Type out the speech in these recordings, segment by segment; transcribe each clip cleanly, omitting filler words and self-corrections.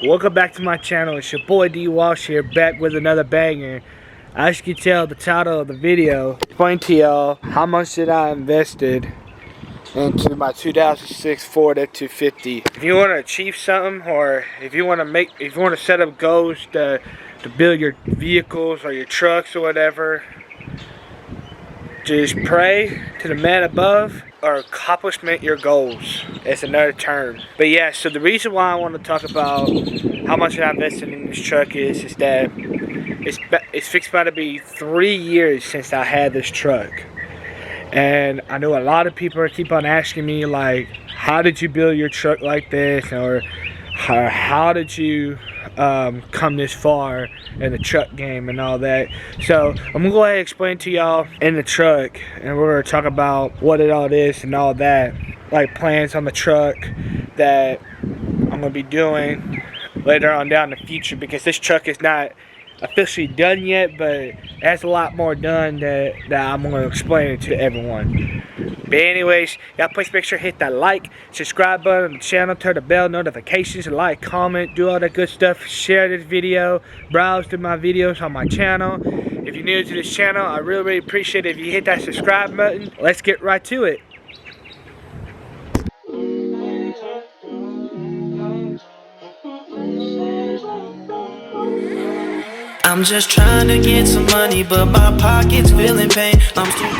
Welcome back to my channel. It's your boy D Walsh here, back with another banger. As you can tell, the title of the video explain to y'all how much that I invested into my 2006 Ford F-250. If you want to achieve something, or if you want to set up goals to build your vehicles or your trucks or whatever, just pray to the man above or accomplishment your goals. It's another term. But yeah, so the reason why I want to talk about how much I invested in this truck is that it's fixed about to be 3 years since I had this truck. And I know a lot of people keep on asking me, like, how did you build your truck like this? Or how did you come this far in the truck game and all that. So I'm gonna go ahead and explain to y'all in the truck, and we're gonna talk about what it all is and all that, like plans on the truck that I'm gonna be doing later on down in the future, because this truck is not officially done yet, but it has a lot more done that I'm going to explain it to everyone. But anyways, y'all please make sure to hit that like, subscribe button on the channel, turn the bell notifications, like, comment, do all that good stuff, share this video, browse through my videos on my channel. If you're new to this channel, I really appreciate it if you hit that subscribe button. Let's get right to it. I'm just trying to get some money, but my pocket's feeling pain. I'm still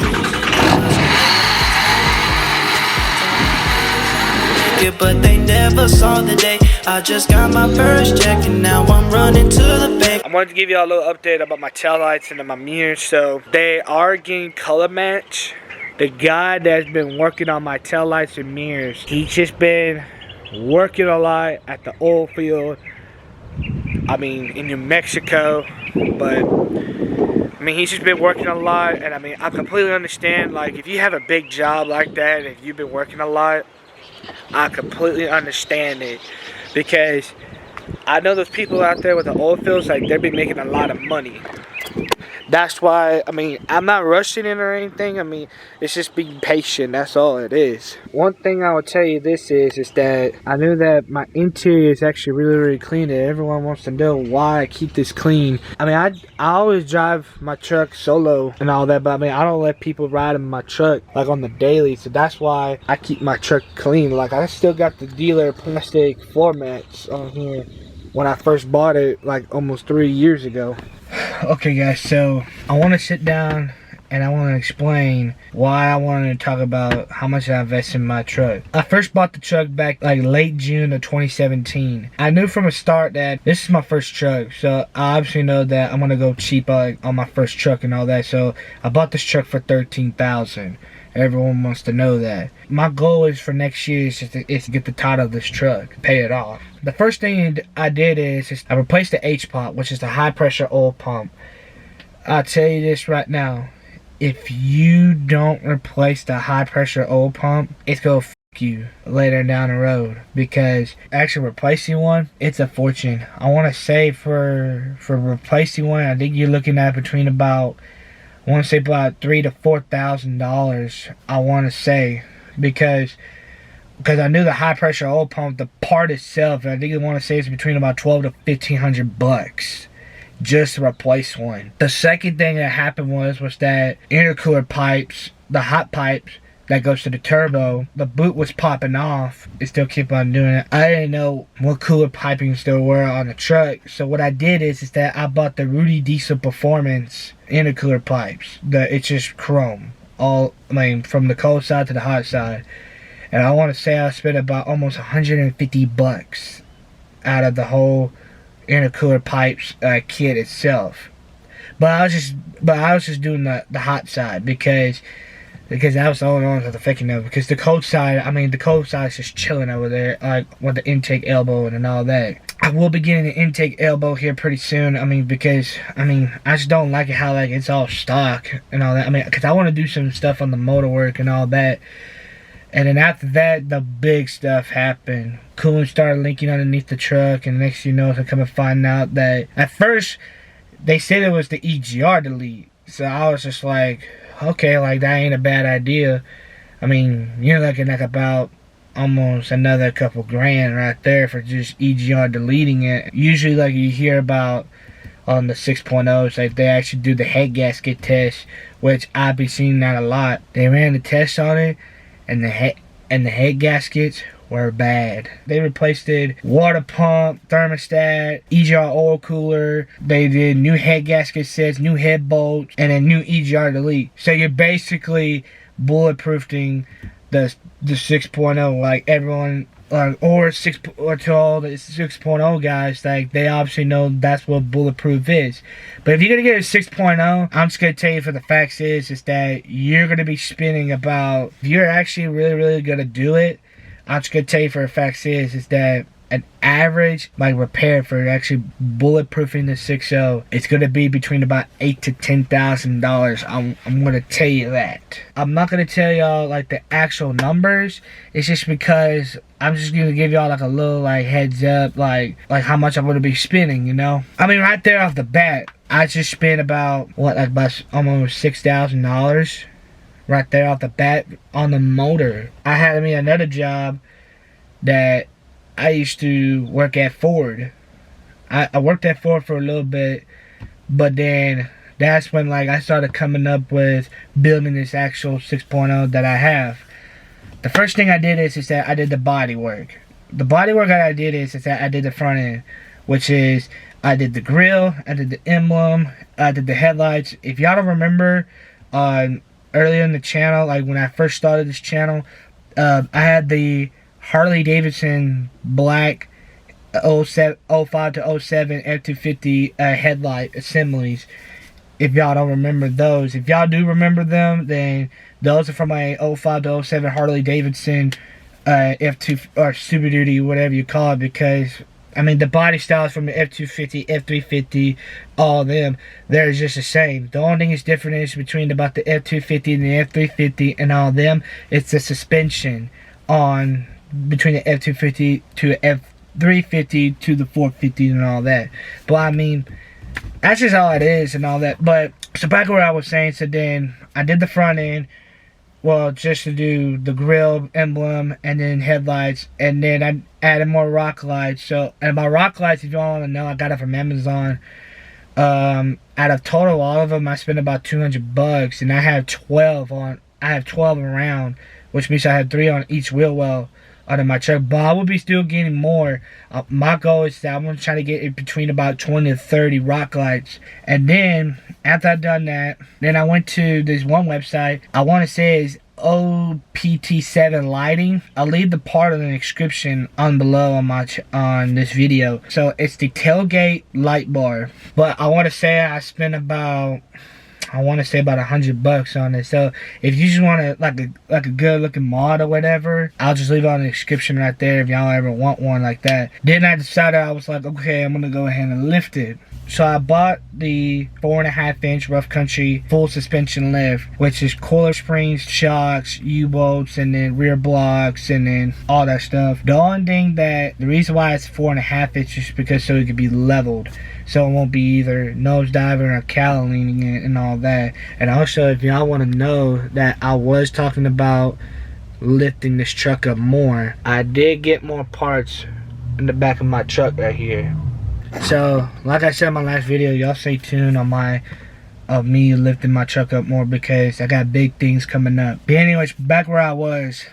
but they never saw the day. I just got my first check and now I'm running to the bank. I wanted to give you a little update about my taillights and my mirrors. So they are getting color match. The guy that's been working on my taillights and mirrors, he's just been working a lot at the oil field. I mean, in New Mexico, but I mean, he's just been working a lot, and I mean, I completely understand, like, if you have a big job like that, if you've been working a lot, I completely understand it, because I know those people out there with the oil fields, like, they've been making a lot of money. That's why, I mean, I'm not rushing it or anything. I mean, it's just being patient. That's all it is. One thing I will tell you this is that I knew that my interior is actually really clean. And everyone wants to know why I keep this clean. I mean, I always drive my truck solo and all that, but I mean, I don't let people ride in my truck like on the daily. So that's why I keep my truck clean. Like, I still got the dealer plastic floor mats on here when I first bought it, like almost 3 years ago. Okay guys, so I want to sit down and I want to explain why I wanted to talk about how much I invested in my truck. I first bought the truck back like late June of 2017. I knew from the start that this is my first truck, so I obviously know that I'm going to go cheap on my first truck and all that. So I bought this truck for $13,000. Everyone wants to know that. My goal is for next year is to get the title of this truck, pay it off. The first thing I did is I replaced the H-pump, which is the high pressure oil pump. I'll tell you this right now, if you don't replace the high pressure oil pump, it's gonna f you later down the road, because actually replacing one, it's a fortune. I want to say for replacing one, I think you're looking at between about, I want to say about $3,000 to $4,000. I want to say, because I knew the high pressure oil pump, the part itself, I think I want to say it's between about $1,200 to $1,500 just to replace one. The second thing that happened was that intercooler pipes, the hot pipes that goes to the turbo, the boot was popping off. It still kept on doing it. I didn't know what cooler piping still were on the truck. So what I did is that I bought the Rudy Diesel Performance intercooler pipes. It's just chrome. All, I mean, from the cold side to the hot side. And I want to say I spent about almost $150 out of the whole intercooler pipes kit itself. But I was just doing the hot side because that was the only one I was thinking of. Because the cold side, I mean, the cold side is just chilling over there, like with the intake elbow and all that. I will be getting the intake elbow here pretty soon. I mean, because I just don't like it how like it's all stock and all that. I mean, because I want to do some stuff on the motor work and all that. And then after that, the big stuff happened. Coolant started leaking underneath the truck, and next thing you know, I come and find out that at first they said it was the EGR delete. So I was just like, okay, like that ain't a bad idea. I mean, you're looking at about almost another couple grand right there for just EGR deleting it. Usually, like you hear about on the 6.0s, like they actually do the head gasket test, which I've been seeing that a lot. They ran the test on it, and the head gaskets were bad. They replaced it, water pump, thermostat, EGR oil cooler. They did new head gasket sets, new head bolts, and a new EGR delete. So you're basically bulletproofing the 6.0, like everyone, or to all the 6.0 guys, like they obviously know that's what bulletproof is. But if you're gonna get a 6.0, I'm just gonna tell you for the facts is that you're gonna be spending about, if you're actually really gonna do it, I'm just gonna tell you for the facts is that an average like repair for actually bulletproofing the 6.0, it's gonna be between about $8,000 to $10,000. I'm gonna tell you that. I'm not gonna tell y'all like the actual numbers. It's just because I'm just gonna give y'all like a little like heads up, like how much I'm gonna be spending, you know. I mean, right there off the bat, I just spent about about almost $6,000 right there off the bat on the motor. I had me another job that I used to work at Ford. I worked at Ford for a little bit, but then that's when like I started coming up with building this actual 6.0 that I have. The first thing I did is that I did the body work. The body work that I did is that I did the front end, which is I did the grill, I did the emblem, I did the headlights. If y'all don't remember, earlier in the channel, like when I first started this channel, I had the Harley Davidson black 05 to 07 F-250 headlight assemblies. If y'all don't remember those, if y'all do remember them, then those are from my 05 to 07 Harley Davidson F2 or Super Duty, whatever you call it, because I mean the body styles from the F-250, F-350, all of them, they're just the same. The only thing is different is between about the F-250 and the F-350 and all of them, it's the suspension on between the F-250 to the F-350 to the 450 and all that. But I mean, that's just all it is and all that. But so back where I was saying, so then I did the front end, well, just to do the grill, emblem, and then headlights, and then I added more rock lights. So, and my rock lights, if y'all want to know, I got it from Amazon. Out of total all of them, I spent about $200, and I have 12 on. I have 12 around, which means I have 3 on each wheel well out of my truck, but I will be still getting more. My goal is that I'm going to try to get it between about 20 to 30 rock lights. And then, after I've done that, then I went to this one website. I want to say it's OPT7 Lighting. I'll leave the part of the description on below on this video. So, it's the tailgate light bar. But I want to say I spent about $100 on it. So if you just want to like a good looking mod or whatever, I'll just leave it on the description right there if y'all ever want one like that. Then I decided, I was like, okay, I'm gonna go ahead and lift it. So I bought the 4.5 inch rough country full suspension lift, which is coiler springs, shocks, U-bolts, and then rear blocks, and then all that stuff. The only thing the reason why it's 4.5 inches is because so it can be leveled, so it won't be either nose diving or cowl leaning it and all that. And also, if y'all want to know that I was talking about lifting this truck up more, I did get more parts in the back of my truck right here. So, like I said in my last video, y'all stay tuned on me lifting my truck up more because I got big things coming up. But anyways, back where I was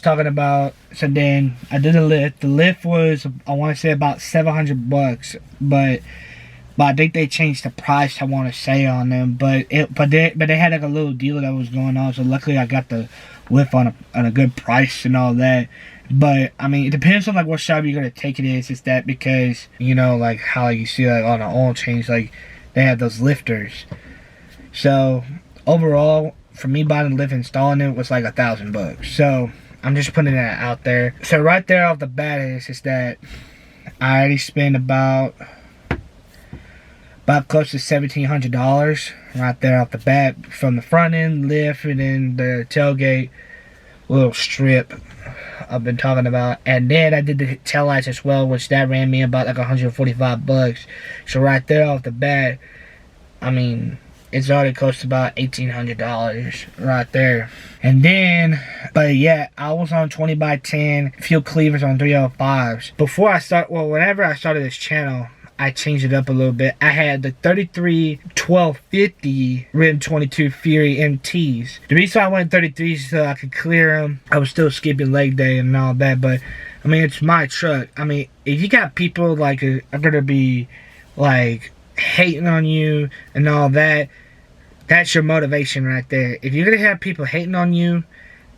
talking about, so then I did a lift. The lift was, I want to say about $700, but I think they changed the price, I want to say, on them. But they had like a little deal that was going on, so luckily I got the lift on a good price and all that. But I mean, it depends on like what shop you're gonna take it is. It's that because, you know, like how you see like on an oil change, like they have those lifters. So overall, for me buying the lift and installing it was like $1,000. So I'm just putting that out there. So right there off the bat is that I already spent about close to $1,700 right there off the bat from the front end lift and then the tailgate little strip I've been talking about. And then I did the tail lights as well, which that ran me about like $145. So right there off the bat, I mean, it's already close to about $1,800 right there. And then, but yeah, I was on 20x10 fuel cleavers on 305s. Before I start, well, whenever I started this channel, I changed it up a little bit. I had the 33 1250 Rim 22 Fury MTs. The reason I went 33s so I could clear them. I was still skipping leg day and all that, but I mean, it's my truck. I mean, if you got people like are gonna be like hating on you and all that, that's your motivation right there. If you're gonna have people hating on you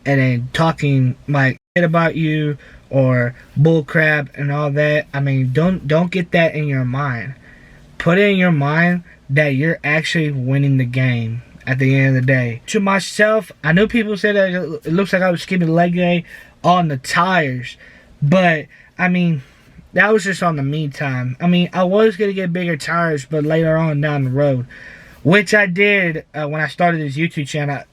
and then talking like shit about you or bullcrap and all that, I mean, don't get that in your mind. Put it in your mind that you're actually winning the game at the end of the day. To myself, I know people say that it looks like I was skipping leg day on the tires, but I mean, that was just on the meantime. I mean, I was gonna get bigger tires, but later on down the road, which I did when I started this YouTube channel.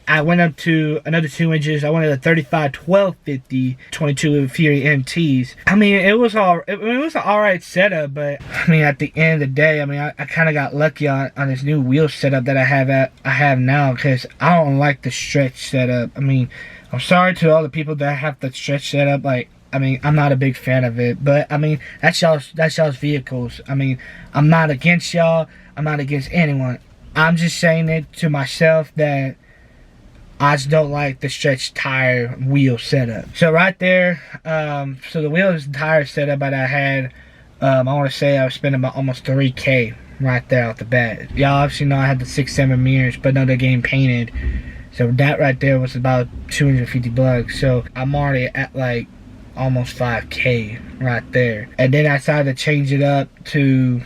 I went up to another 2 inches. I went to the 35 1250 22 Fury MTs. I mean, it was an alright setup, but I mean, at the end of the day, I mean, I kind of got lucky on this new wheel setup that I have now, because I don't like the stretch setup. I mean, I'm sorry to all the people that have the stretch setup. Like, I mean, I'm not a big fan of it, but I mean, that's y'all's vehicles. I mean, I'm not against y'all. I'm not against anyone. I'm just saying it to myself that I just don't like the stretch tire wheel setup. So right there, so the wheels and tire setup that I had, I want to say I was spending about almost $3K right there off the bat. Y'all obviously know I had the 6-7 mirrors, but no, they're getting painted. So that right there was about $250. So I'm already at like almost 5K right there. And then I decided to change it up to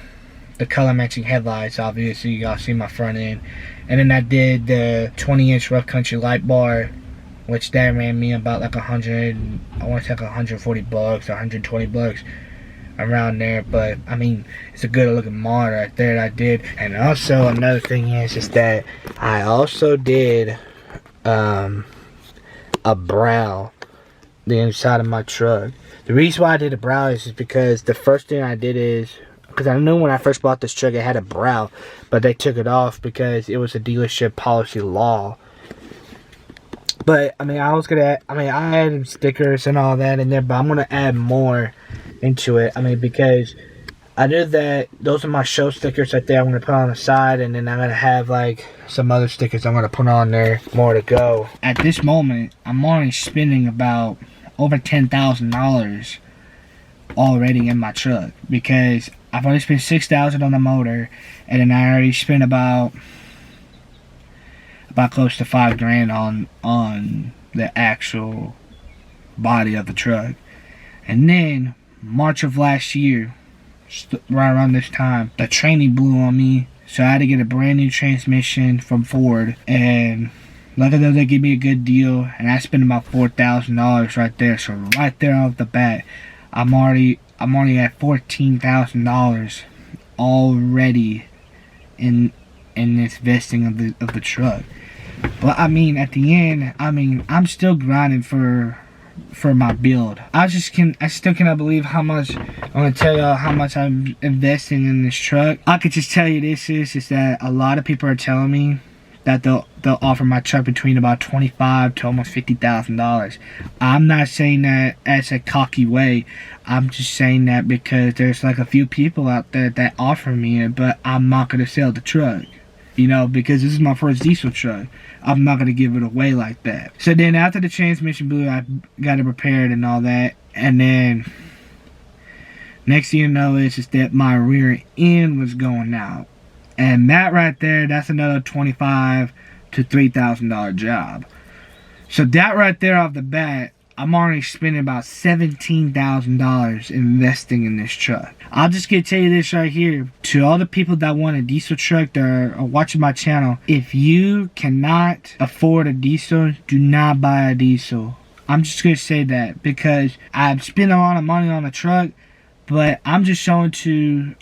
the color matching headlights. Obviously, y'all see my front end. And then I did the 20-inch rough country light bar, which that ran me about like I want to say like $140 or $120 around there. But I mean, it's a good looking mod right there that I did. And also another thing is that I also did a brow the inside of my truck. The reason why I did a brow is because the first thing I did is, because I knew when I first bought this truck it had a brow, but they took it off because it was a dealership policy law. But I mean, I added stickers and all that in there, but I'm gonna add more into it. I mean, because I knew that those are my show stickers right there. I'm gonna put on the side, and then I'm gonna have like some other stickers I'm gonna put on there, more to go. At this moment, I'm already spending about over $10,000 already in my truck, because I've already spent $6,000 on the motor, and then I already spent about close to $5,000 on the actual body of the truck. And then March of last year, right around this time, the training blew on me, so I had to get a brand new transmission from Ford, and luckily they gave me a good deal, and I spent about $4,000 right there. So right there off the bat, I'm already at $14,000 already in this vesting of the truck. But I mean, at the end, I mean, I'm still grinding for my build. I still cannot believe how much, I'm gonna tell y'all how much I'm investing in this truck. I could just tell you this is that a lot of people are telling me that they'll offer my truck between about $25,000 to almost $50,000. I'm not saying that as a cocky way. I'm just saying that because there's like a few people out there that offer me it, but I'm not gonna sell the truck. You know, because this is my first diesel truck. I'm not going to give it away like that. So then after the transmission blew, I got it repaired and all that. And then next thing you know is that my rear end was going out. And that right there, that's another $25,000 to $3,000 job. So that right there off the bat, I'm already spending about $17,000 investing in this truck. I'll just gonna tell you this right here. To all the people that want a diesel truck that are watching my channel, if you cannot afford a diesel, do not buy a diesel. I'm just gonna say that because I've spent a lot of money on a truck, but I'm just showing to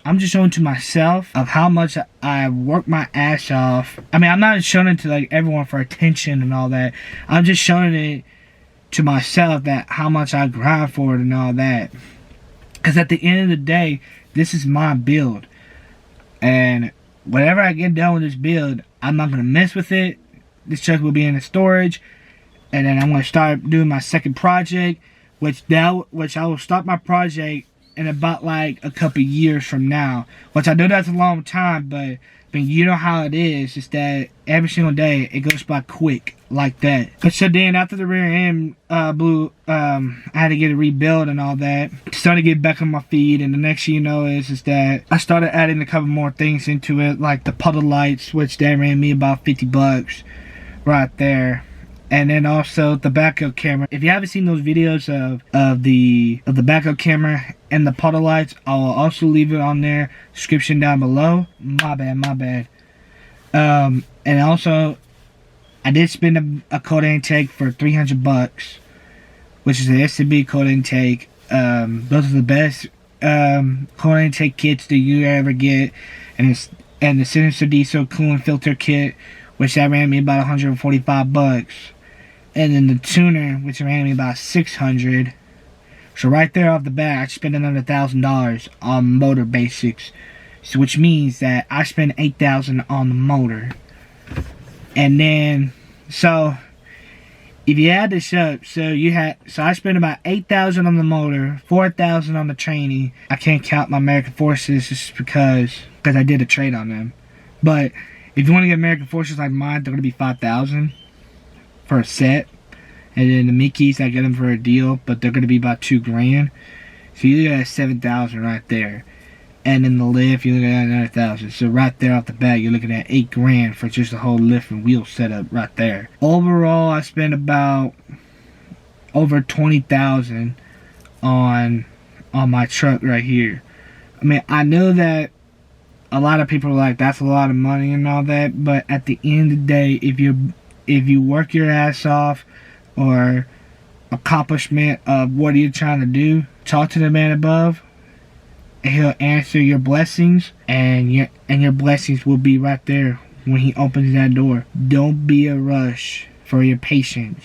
myself of how much I work my ass off. I mean, I'm not showing it to like everyone for attention and all that. I'm just showing it to myself that how much I grind for it and all that. Because at the end of the day, this is my build. And whenever I get done with this build, I'm not gonna mess with it. This truck will be in the storage, and then I'm gonna start doing my second project, which I will start my project in about like a couple years from now. Which I know that's a long time, but you know how it is. It's that every single day it goes by quick like that. But so then after the rear end blew, I had to get it rebuilt and all that. Started getting back on my feet, and the next thing you know is that I started adding a couple more things into it, like the puddle lights, which that ran me about $50 right there. And then also the backup camera. If you haven't seen those videos of the backup camera and the puddle lights, I will also leave it on there, description down below. My bad. And also, I did spend a cold intake for $300, which is an SCB cold intake. Those are the best cold intake kits that you ever get, and the Sinister Diesel coolant filter kit, which that ran me about $145. And then the tuner, which ran me about $600. So right there off the bat, I spent another $1,000 on motor basics. So which means that I spent $8,000 on the motor. And then, so if you add this up, so I spent about $8,000 on the motor, $4,000 on the training. I can't count my American Forces just because I did a trade on them. But if you want to get American Forces like mine, they're gonna be $5,000 for a set. And then the Mickeys, I get them for a deal, but they're gonna be about $2,000. So you look at $7,000 right there. And then the lift, you look at another $1,000. So right there off the bat, you're looking at $8,000 for just the whole lift and wheel setup right there. Overall, I spent about over $20,000 on my truck right here. I mean, I know that a lot of people are like, that's a lot of money and all that, but at the end of the day, if you work your ass off, or accomplishment of what you're trying to do, talk to the man above, and he'll answer your blessings, and your blessings will be right there when he opens that door. Don't be a rush for your patience.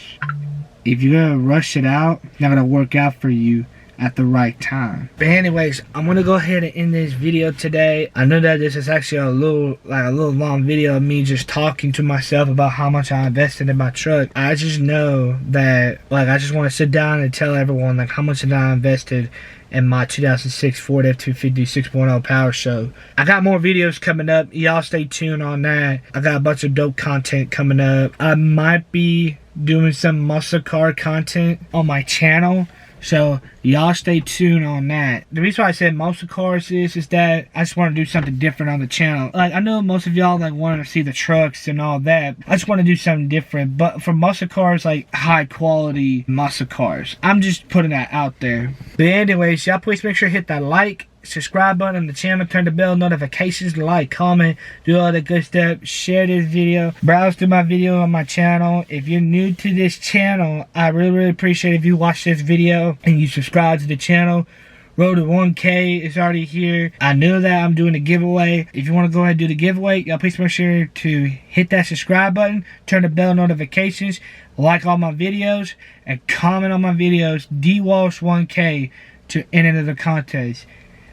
If you're gonna rush it out, it's not gonna work out for you at the right time. But anyways, I'm gonna go ahead and end this video today. I know that this is actually a little long video of me just talking to myself about how much I invested in my truck. I just know that I just want to sit down and tell everyone how much that I invested in my 2006 Ford F-250 6.0 Power Show. I got more videos coming up. Y'all stay tuned on that. I got a bunch of dope content coming up. I might be doing some muscle car content on my channel, so y'all stay tuned on that. The reason why I said muscle cars is that I just want to do something different on the channel. I know most of y'all want to see the trucks and all that. I just want to do something different. But for muscle cars, high quality muscle cars, I'm just putting that out there. But anyways, y'all please make sure to hit that like, subscribe button on the channel, turn the bell notifications, like, comment, do all the good stuff, share this video, browse through my video on my channel. If you're new to this channel, I really appreciate if you watch this video and you subscribe to the channel. Road to 1K is already here. I know that I'm doing a giveaway. If you want to go ahead and do the giveaway, y'all please make sure to hit that subscribe button, turn the bell notifications, like all my videos, and comment on my videos, DWalsh1K, to enter the contest.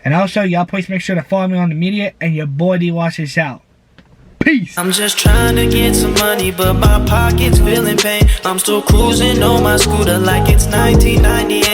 And also, y'all please make sure to follow me on the media, and your boy D-Wash is out. Peace. I'm just trying to get some money, but my pocket's feeling pain. I'm still cruising on my scooter like it's 1998.